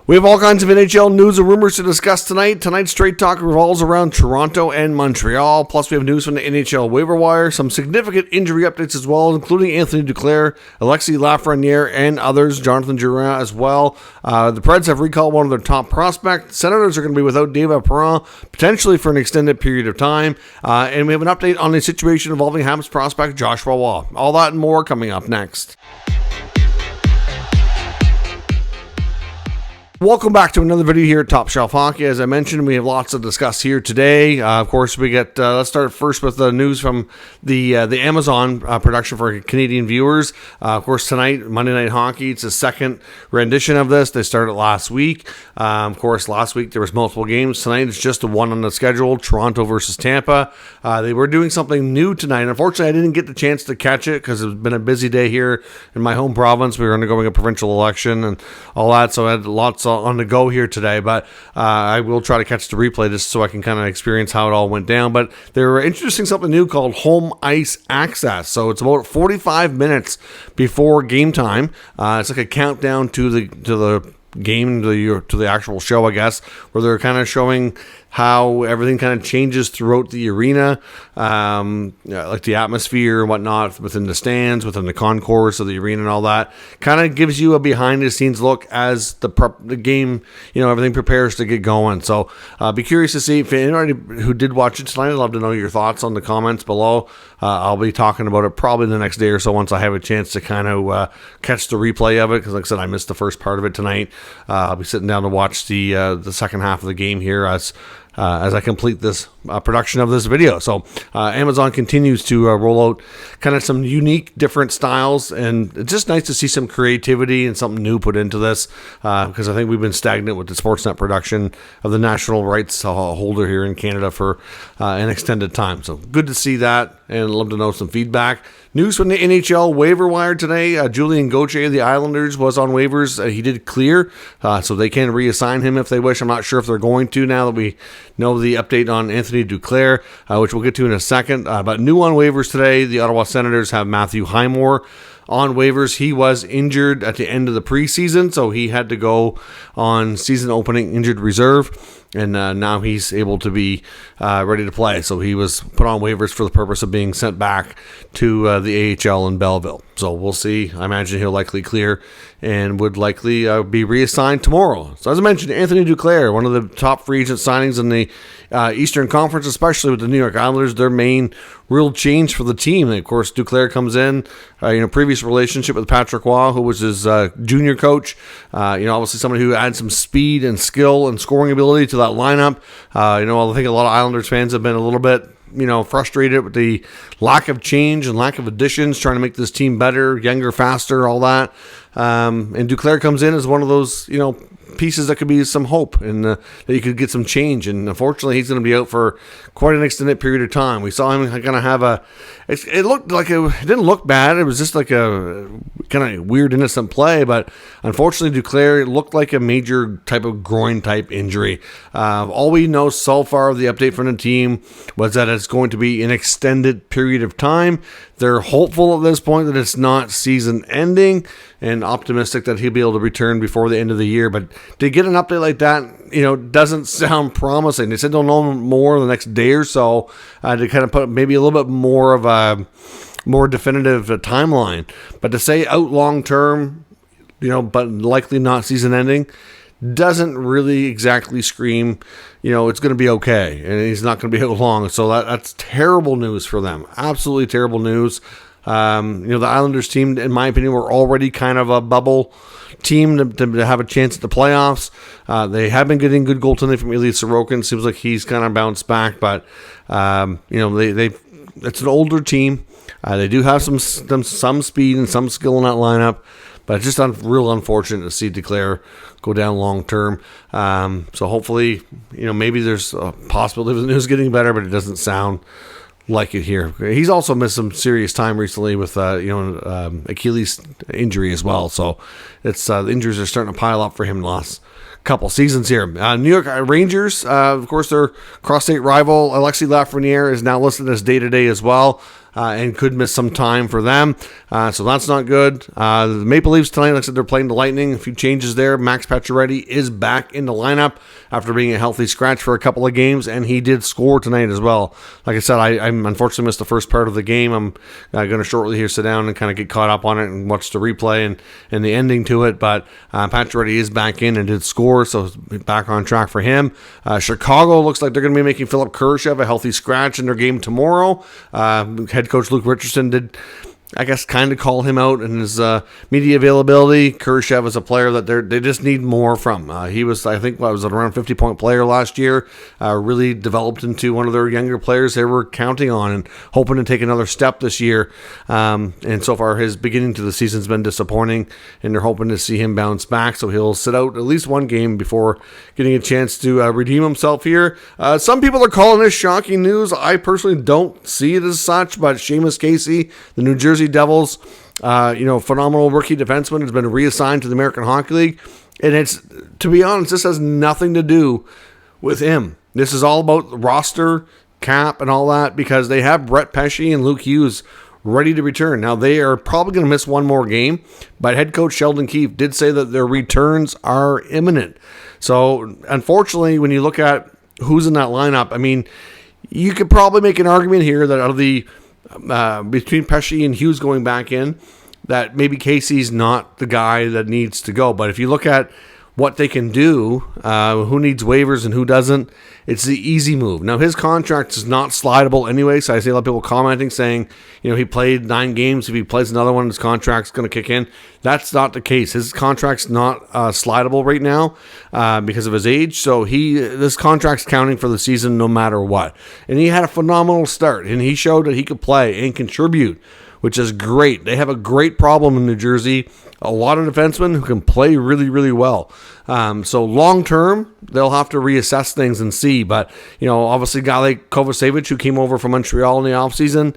We have all kinds of NHL news and rumors to discuss tonight. Tonight's Straight Talk revolves around Toronto and Montreal. Plus, we have news from the NHL waiver wire, some significant injury updates as well, including Anthony Duclair, Alexis Lafreniere, and others, Jonathan Jerard as well. The Preds have recalled one of their top prospects. Senators are going to be without David Perron, potentially for an extended period of time. And we have an update on the situation involving Habs prospect Joshua Waugh. All that and more coming up next. Welcome back to another video here at Top Shelf Hockey. As I mentioned, we have lots to discuss here today. Of course, we get. Let's start first with the news from the Amazon production for Canadian viewers. Of course, tonight, Monday Night Hockey. It's a second rendition of this. They started last week. Of course, last week there was multiple games. Tonight it's just the one on the schedule: Toronto versus Tampa. They were doing something new tonight. Unfortunately, I didn't get the chance to catch it because it's been a busy day here in my home province. We were undergoing a provincial election and all that, so I had lots on the go here today, but I will try to catch the replay just so I can kind of experience how it all went down. But they were introducing something new called home ice access. So it's about 45 minutes before game time. It's like a countdown to the game, to the actual show, I guess, where they're kind of showing how everything kind of changes throughout the arena, like the atmosphere and whatnot within the stands, within the concourse of the arena and all that. Kind of gives you a behind-the-scenes look as the game, everything prepares to get going. So be curious to see if anybody who did watch it tonight. I'd love to know your thoughts on the comments below. I'll be talking about it probably the next day or so once I have a chance to kind of catch the replay of it, because like I said, I missed the first part of it tonight. I'll be sitting down to watch the second half of the game here as I complete this production of this video. So Amazon continues to roll out kind of some unique, different styles, and it's just nice to see some creativity and something new put into this, because I think we've been stagnant with the Sportsnet production of the national rights holder here in Canada for an extended time. So good to see that, and I'd love to know some feedback. News from the NHL waiver wire today. Julien Gauthier of the Islanders was on waivers. He did clear, so they can reassign him if they wish. I'm not sure if they're going to now that we know the update on Anthony Duclair, which we'll get to in a second. But new on waivers today, the Ottawa Senators have Matthew Highmore on waivers. He was injured at the end of the preseason, so he had to go on season opening injured reserve. And now he's able to be ready to play. So he was put on waivers for the purpose of being sent back to the AHL in Belleville. So we'll see. I imagine he'll likely clear and would likely be reassigned tomorrow. So as I mentioned, Anthony Duclair, one of the top free agent signings in the Eastern Conference, especially with the New York Islanders, their main real change for the team. And of course, Duclair comes in, previous relationship with Patrick Waugh, who was his junior coach. Obviously somebody who adds some speed and skill and scoring ability to that lineup. I think a lot of Islanders fans have been a little bit frustrated with the lack of change and lack of additions, trying to make this team better, younger, faster, all that. And Duclair comes in as one of those, pieces that could be some hope and that you could get some change. And unfortunately, he's going to be out for quite an extended period of time. We saw him kind of have it looked like it didn't look bad. It was just like a kind of weird, innocent play. But unfortunately, Duclair looked like a major type of groin type injury. All we know so far of the update from the team was that it's going to be an extended period of time. They're hopeful at this point that it's not season ending and optimistic that he'll be able to return before the end of the year. But to get an update like that, doesn't sound promising. They said they'll know more the next day or so to kind of put maybe a little bit more of a more definitive timeline. But to say out long term, but likely not season ending, doesn't really exactly scream, it's going to be okay, and he's not going to be out long. So that's terrible news for them. Absolutely terrible news. The Islanders team, in my opinion, were already kind of a bubble team to have a chance at the playoffs. They have been getting good goaltending from Ilya Sorokin. Seems like he's kind of bounced back, but it's an older team. They do have some speed and some skill in that lineup. But it's just real unfortunate to see Duclair go down long term. So hopefully, maybe there's a possibility of the news getting better, but it doesn't sound like it here. He's also missed some serious time recently with Achilles injury as well. So it's the injuries are starting to pile up for him in the last couple seasons here. New York Rangers, of course, their cross-state rival Alexis Lafreniere is now listed as day-to-day as well. and could miss some time for them. So that's not good. The Maple Leafs tonight, like I said, they're playing the Lightning. A few changes there. Max Pacioretty is back in the lineup after being a healthy scratch for a couple of games, and he did score tonight as well. Like I said, I unfortunately missed the first part of the game. I'm going to shortly here sit down and kind of get caught up on it and watch the replay and the ending to it. But Pacioretty is back in and did score, so back on track for him. Chicago looks like they're going to be making Philip Kurashev a healthy scratch in their game tomorrow. Head coach Luke Richardson did, I guess, kind of call him out in his media availability. Kurashev is a player that they just need more from. He was, I think, was an around 50-point player last year. Really developed into one of their younger players they were counting on and hoping to take another step this year. And so far, his beginning to the season has been disappointing, and they're hoping to see him bounce back. So he'll sit out at least one game before getting a chance to redeem himself here. Some people are calling this shocking news. I personally don't see it as such, but Seamus Casey, the New Jersey Devils, phenomenal rookie defenseman, has been reassigned to the American Hockey League. And it's, to be honest, this has nothing to do with him. This is all about the roster, cap, and all that, because they have Brett Pesce and Luke Hughes ready to return. Now, they are probably going to miss one more game, but head coach Sheldon Keefe did say that their returns are imminent. So, unfortunately, when you look at who's in that lineup, I mean, you could probably make an argument here that out of the between Pesce and Hughes going back in, that maybe Casey's not the guy that needs to go. But if you look at what they can do, who needs waivers and who doesn't, it's the easy move. Now, his contract is not slidable anyway, so I see a lot of people commenting saying, he played 9 games. If he plays another one, his contract's going to kick in. That's not the case. His contract's not slidable right now because of his age, so this contract's counting for the season no matter what. And he had a phenomenal start, and he showed that he could play and contribute, which is great. They have a great problem in New Jersey. A lot of defensemen who can play really, really well. So long term, they'll have to reassess things and see. But, obviously a guy like Kovacevic, who came over from Montreal in the offseason,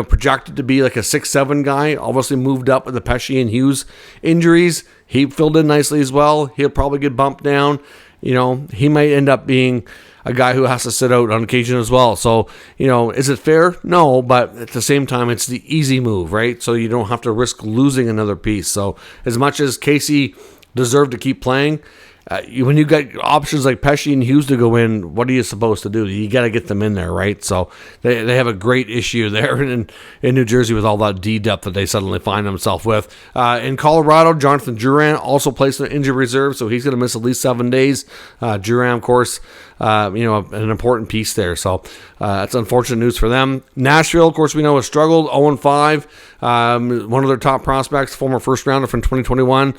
projected to be like a 6'7" guy, obviously moved up with the Pesce and Hughes injuries. He filled in nicely as well. He'll probably get bumped down. He might end up being a guy who has to sit out on occasion as well. So, is it fair? No, but at the same time, it's the easy move, right? So you don't have to risk losing another piece. So as much as Casey deserved to keep playing, when you got options like Pesce and Hughes to go in, what are you supposed to do? You got to get them in there, right? So they have a great issue there in New Jersey with all that D depth that they suddenly find themselves with. In Colorado, Jonathan Drouin also placed an injured reserve, so he's going to miss at least 7 days. Drouin, of course, an important piece there. So that's unfortunate news for them. Nashville, of course, we know has struggled, 0-5. One of their top prospects, former first rounder from 2021,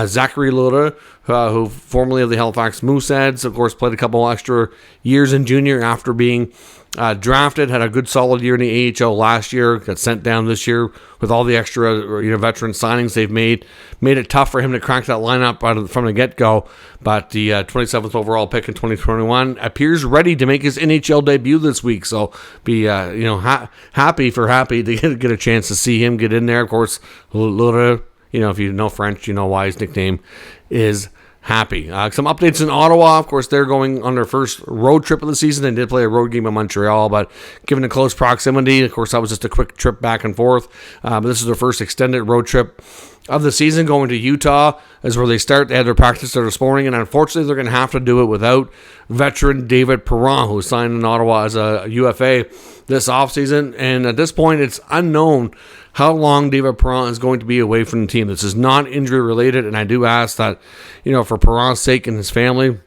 Zachary Lura, who formerly of the Halifax Mooseheads, of course, played a couple extra years in junior after being drafted, had a good solid year in the AHL last year, got sent down this year with all the extra veteran signings they've made it tough for him to crack that lineup from the get-go. But the 27th overall pick in 2021 appears ready to make his NHL debut this week. So be happy to get a chance to see him get in there. Of course, Lura, if you know French, you know why his nickname is Happy. Some updates in Ottawa. Of course, they're going on their first road trip of the season. They did play a road game in Montreal, but given the close proximity, of course, that was just a quick trip back and forth. But this is their first extended road trip of the season. Going to Utah is where they start. They had their practice there this morning, and unfortunately, they're going to have to do it without veteran David Perron, who signed in Ottawa as a UFA this offseason. And at this point, it's unknown how long David Perron is going to be away from the team. This is not injury related, and I do ask that, for Perron's sake and his family,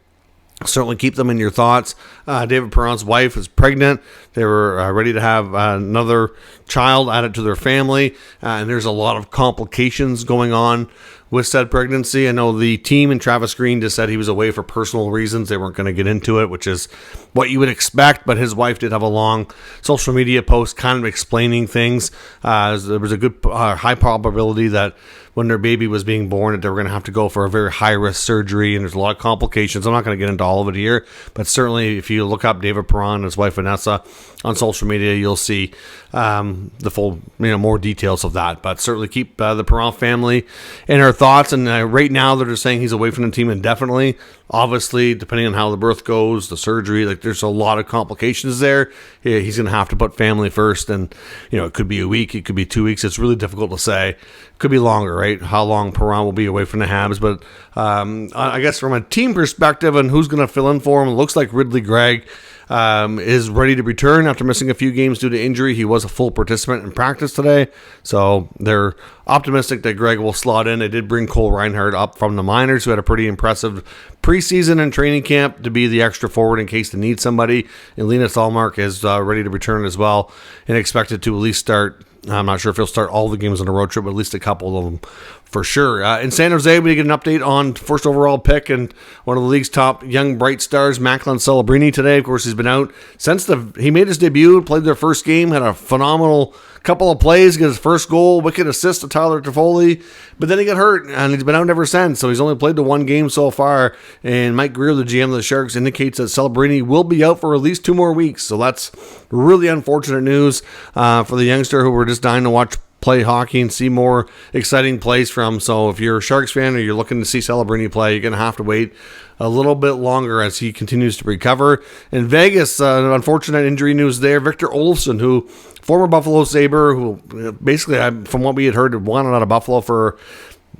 certainly keep them in your thoughts. David Perron's wife is pregnant. They were ready to have another child added to their family, and there's a lot of complications going on with said pregnancy. I know the team and Travis Green just said he was away for personal reasons. They weren't going to get into it, which is what you would expect, but his wife did have a long social media post kind of explaining things. There was a good high probability that when their baby was being born, that they were going to have to go for a very high-risk surgery, and there's a lot of complications. I'm not going to get into all of it here, but certainly if you look up David Perron and his wife Vanessa on social media, you'll see the full, more details of that. But certainly keep the Perron family in our thoughts. And right now they're just saying he's away from the team indefinitely. Obviously, depending on how the birth goes, the surgery, like there's a lot of complications there. He's going to have to put family first, and it could be a week, it could be 2 weeks. It's really difficult to say. It could be longer, right? How long Perron will be away from the Habs, but I guess from a team perspective and who's going to fill in for him, it looks like Ridley Gregg is ready to return after missing a few games due to injury. He was a full participant in practice today, so they're optimistic that Gregg will slot in. They did bring Cole Reinhardt up from the minors, who had a pretty impressive preseason and training camp, to be the extra forward in case they need somebody. And Linus Ullmark is ready to return as well and expected to at least start. I'm not sure if he'll start all the games on the road trip, but at least a couple of them for sure. In San Jose, we get an update on first overall pick and one of the league's top young bright stars, Macklin Celebrini, today. Of course, he's been out since he made his debut, played their first game, had a phenomenal couple of plays, got his first goal, wicked assist to Tyler Toffoli, but then he got hurt, and he's been out ever since, so he's only played the one game so far, and Mike Greer, the GM of the Sharks, indicates that Celebrini will be out for at least 2 more weeks, so that's really unfortunate news for the youngster who we're just dying to watch play hockey and see more exciting plays from. So if you're a Sharks fan or you're looking to see Celebrini play, you're going to have to wait a little bit longer as he continues to recover. In Vegas, unfortunate injury news there. Victor Olofsson, who former Buffalo Sabre, who basically, from what we had heard, wanted out of Buffalo for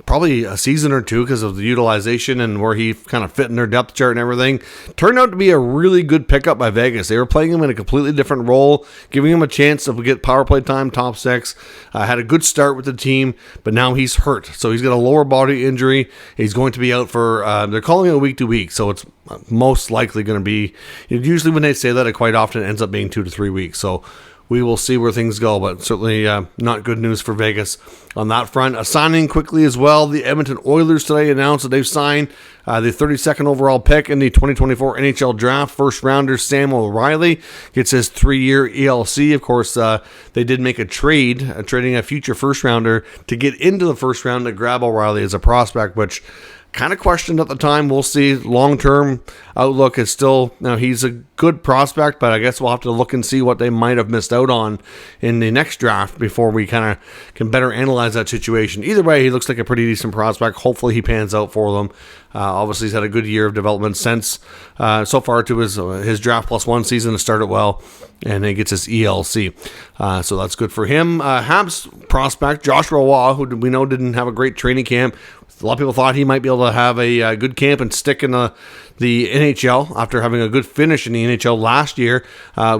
probably a season or two because of the utilization and where he kind of fit in their depth chart and everything. Turned out to be a really good pickup by Vegas. They were playing him in a completely different role, giving him a chance to get power play time, top 6. Had a good start with the team, but now he's hurt. So he's got a lower body injury. He's going to be out for, they're calling it a week to week, so it's most likely going to be, usually when they say that, it quite often ends up being 2 to 3 weeks. So we will see where things go, but certainly not good news for Vegas on that front. A signing quickly as well. The Edmonton Oilers today announced that they've signed the 32nd overall pick in the 2024 NHL draft. First rounder Samuel O'Reilly gets his 3-year ELC. Of course, they did make a trade, trading a future first rounder to get into the first round to grab O'Reilly as a prospect, which kind of questioned at the time. We'll see. Long-term outlook is still, he's a good prospect, but I guess we'll have to look and see what they might have missed out on in the next draft before we kind of can better analyze that situation. Either way, he looks like a pretty decent prospect. Hopefully he pans out for them. Obviously, he's had a good year of development since so far to his draft plus 1 season to start it well, and he gets his ELC. So that's good for him. Habs prospect Joshua Roy, who we know didn't have a great training camp. A lot of people thought he might be able to have a good camp and stick in the NHL after having a good finish in the NHL last year.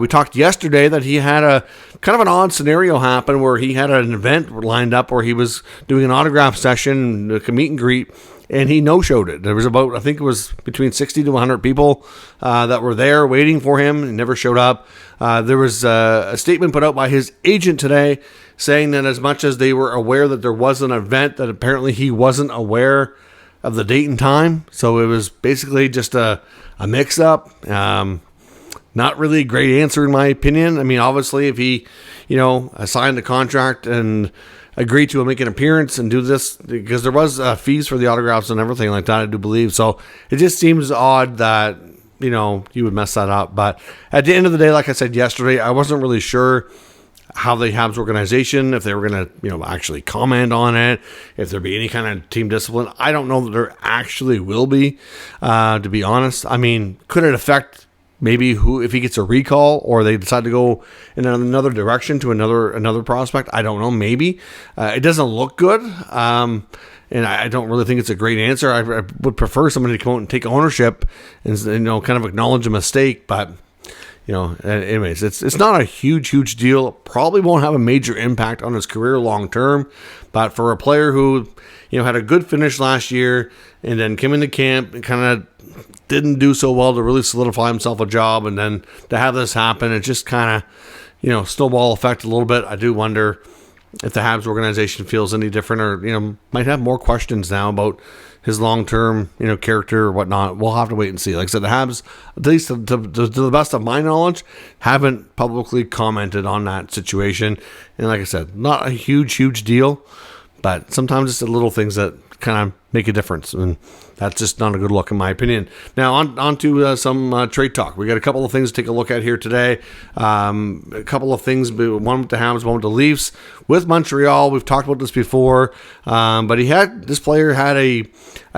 We talked yesterday that he had a kind of an odd scenario happen where he had an event lined up where he was doing an autograph session, a meet and greet, and he no-showed it. There was about, I think it was between 60 to 100 people that were there waiting for him. He never showed up. There was a statement put out by his agent today saying that as much as they were aware that there was an event, that apparently he wasn't aware of the date and time. So it was basically just a mix-up. Not really a great answer in my opinion. I mean, obviously, if he, signed the contract and agreed to make an appearance and do this, because there was fees for the autographs and everything like that, I do believe. So it just seems odd that, you would mess that up. But at the end of the day, like I said yesterday, I wasn't really sure how the Habs organization, if they were going to, actually comment on it, if there'd be any kind of team discipline. I don't know that there actually will be, to be honest. I mean, could it affect maybe if he gets a recall or they decide to go in another direction to another prospect? I don't know. Maybe. It doesn't look good. And I don't really think it's a great answer. I would prefer somebody to come out and take ownership and, kind of acknowledge a mistake, but anyways, it's not a huge deal. It probably won't have a major impact on his career long term, but for a player who, had a good finish last year and then came into camp and kind of didn't do so well to really solidify himself a job, and then to have this happen, it just kind of, snowball effect a little bit. I do wonder if the Habs organization feels any different or, might have more questions now about his long-term, character or whatnot. We'll have to wait and see. Like I said, the Habs, at least to the best of my knowledge, haven't publicly commented on that situation. And like I said, not a huge deal, but sometimes it's the little things that kind of make a difference, and that's just not a good look in my opinion. Now on to some trade talk. We got a couple of things to take a look at here today. A couple of things, one with the Habs, one with the Leafs. With Montreal, we've talked about this before, but this player had a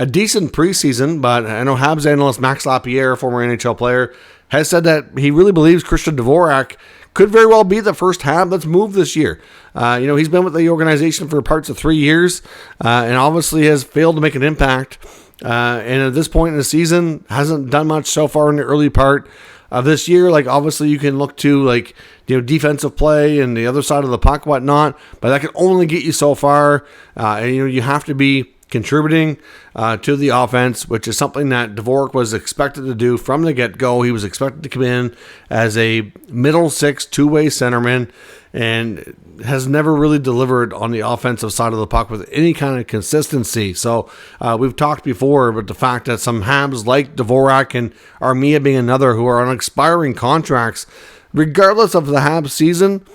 decent preseason, but I know Habs analyst Max Lapierre, former NHL player, has said that he really believes Christian Dvorak could very well be the first Hab that's moved this year. He's been with the organization for parts of 3 years, and obviously has failed to make an impact. And at this point in the season, hasn't done much so far in the early part of this year. Like, obviously, you can look to defensive play and the other side of the puck, whatnot, but that can only get you so far. And you have to be contributing to the offense, which is something that Dvorak was expected to do from the get-go. He was expected to come in as a middle six, two-way centerman, and has never really delivered on the offensive side of the puck with any kind of consistency. So we've talked before about the fact that some Habs like Dvorak and Armia being another who are on expiring contracts. Regardless of the Habs season,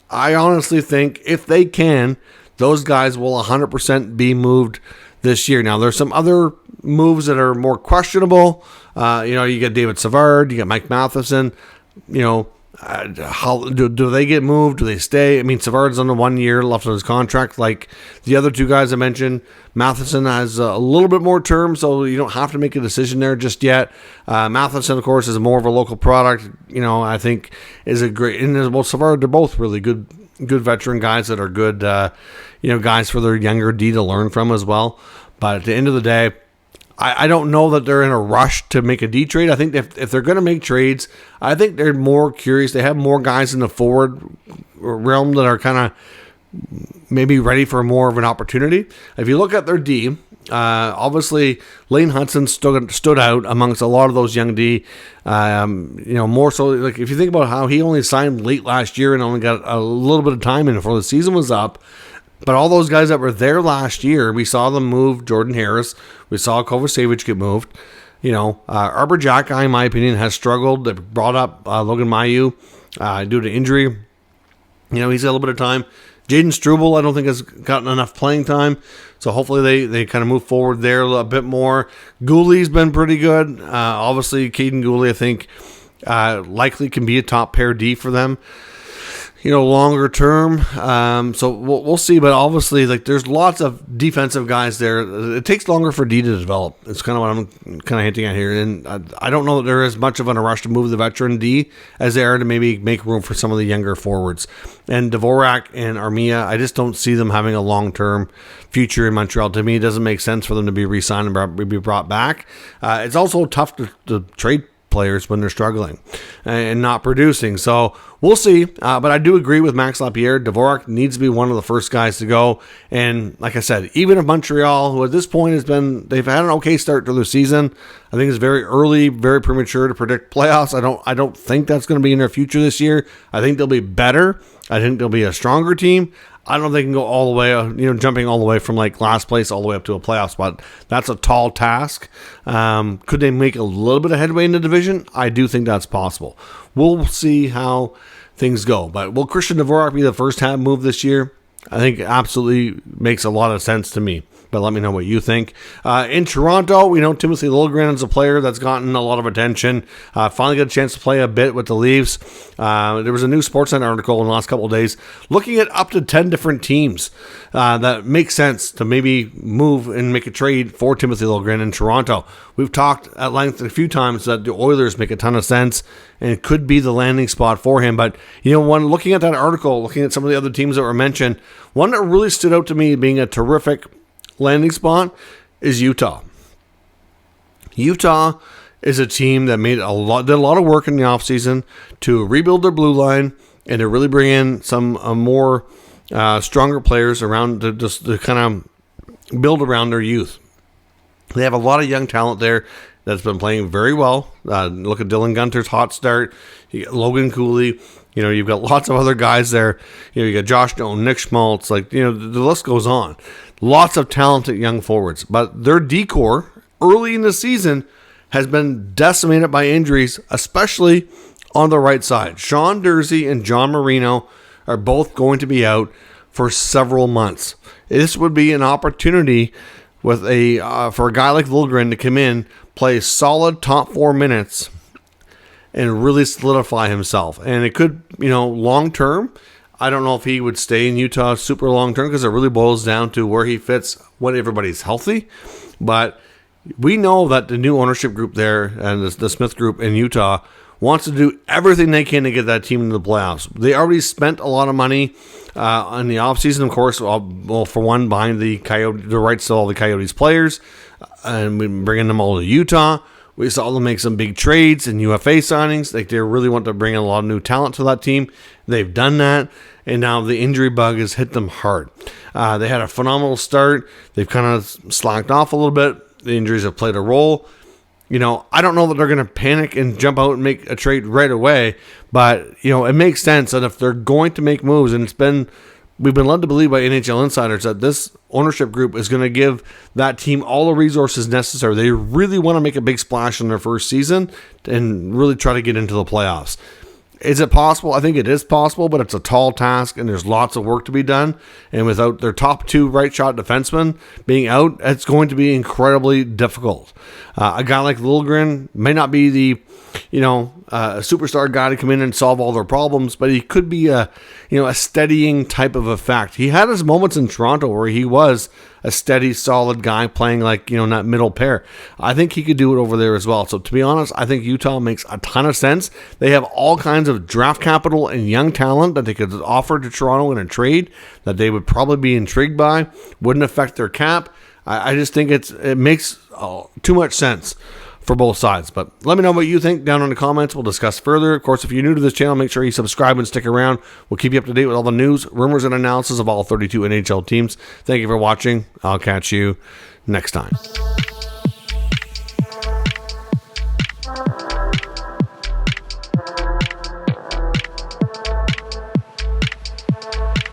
I honestly think if they can, those guys will 100% be moved this year. Now, there's some other moves that are more questionable. You get David Savard, you get Mike Matheson. How do they get moved? Do they stay? I mean, Savard's on the 1 year left on his contract, like the other two guys I mentioned. Matheson has a little bit more term, so you don't have to make a decision there just yet. Matheson, of course, is more of a local product. I think is a great. And Savard, they're both really good veteran guys that are good. Guys for their younger D to learn from as well. But at the end of the day, I don't know that they're in a rush to make a D trade. I think if they're going to make trades, I think they're more curious. They have more guys in the forward realm that are kind of maybe ready for more of an opportunity. If you look at their D, obviously Lane Hudson stood out amongst a lot of those young D. More so, like if you think about how he only signed late last year and only got a little bit of time in before the season was up. But all those guys that were there last year, we saw them move. Jordan Harris, we saw Kovacevic get moved. Arbor Xhekaj, in my opinion, has struggled. They brought up Logan Mailloux due to injury. He's got a little bit of time. Jaden Struble, I don't think has gotten enough playing time. So hopefully they kind of move forward there a bit more. Goulie's been pretty good. Obviously, Caden Goulie, I think, likely can be a top pair D for them. Longer term. So we'll see. But obviously, there's lots of defensive guys there. It takes longer for D to develop. It's kind of what I'm kind of hinting at here. And I don't know that there is much of a rush to move the veteran D as they are to maybe make room for some of the younger forwards. And Dvorak and Armia, I just don't see them having a long-term future in Montreal. To me, it doesn't make sense for them to be re-signed and be brought back. It's also tough to trade players when they're struggling and not producing. So we'll see. But I do agree with Max Lapierre. Dvorak needs to be one of the first guys to go. And like I said, even if Montreal, who at this point they've had an okay start to their season, I think it's very early, very premature to predict playoffs. I don't think that's going to be in their future this year. I think they'll be better. I think they'll be a stronger team. I don't think they can go all the way, jumping all the way from last place all the way up to a playoff spot. That's a tall task. Could they make a little bit of headway in the division? I do think that's possible. We'll see how things go. But will Christian Dvorak be the first Hab move this year? I think it absolutely makes a lot of sense to me. But let me know what you think. In Toronto, we know Timothy Liljegren is a player that's gotten a lot of attention. Finally got a chance to play a bit with the Leafs. There was a new Sportsnet article in the last couple of days looking at up to 10 different teams that make sense to maybe move and make a trade for Timothy Liljegren in Toronto. We've talked at length a few times that the Oilers make a ton of sense and it could be the landing spot for him. But, when looking at that article, looking at some of the other teams that were mentioned, one that really stood out to me being a terrific landing spot is Utah. Utah is a team that did a lot of work in the offseason to rebuild their blue line and to really bring in some more stronger players around to kind of build around their youth. They have a lot of young talent there that's been playing very well. Look at Dylan Gunter's hot start. You got Logan Cooley. You've got lots of other guys there. You got Josh Doan, Nick Schmaltz. The list goes on. Lots of talented young forwards. But their decor early in the season has been decimated by injuries, especially on the right side. Sean Dursey and John Marino are both going to be out for several months. This would be an opportunity with for a guy like Liljegren to come in, play solid top 4 minutes, and really solidify himself. And it could, long term, I don't know if he would stay in Utah super long term, because it really boils down to where he fits when everybody's healthy. But we know that the new ownership group there and the Smith group in Utah wants to do everything they can to get that team into the playoffs. They already spent a lot of money in the offseason, of course, for one, buying the rights to all the Coyotes players and bringing them all to Utah. We saw them make some big trades and UFA signings. Like, they really want to bring in a lot of new talent to that team. They've done that, and now the injury bug has hit them hard. They had a phenomenal start. They've kind of slacked off a little bit. The injuries have played a role. I don't know that they're going to panic and jump out and make a trade right away, but, it makes sense that if they're going to make moves, and we've been led to believe by NHL insiders that this ownership group is going to give that team all the resources necessary. They really want to make a big splash in their first season and really try to get into the playoffs. Is it possible? I think it is possible, but it's a tall task, and there's lots of work to be done. And without their top 2 right shot defensemen being out, it's going to be incredibly difficult. A guy like Liljegren may not be the, a superstar guy to come in and solve all their problems, but he could be a steadying type of effect. He had his moments in Toronto where he was a steady, solid guy playing like, that middle pair. I think he could do it over there as well. So to be honest, I think Utah makes a ton of sense. They have all kinds of draft capital and young talent that they could offer to Toronto in a trade that they would probably be intrigued by. Wouldn't affect their cap. I just think it makes too much sense for both sides. But let me know what you think down in the comments. We'll discuss further. Of course, if you're new to this channel, make sure you subscribe and stick around. We'll keep you up to date with all the news, rumors, and analysis of all 32 NHL teams. Thank you for watching. I'll catch you next time.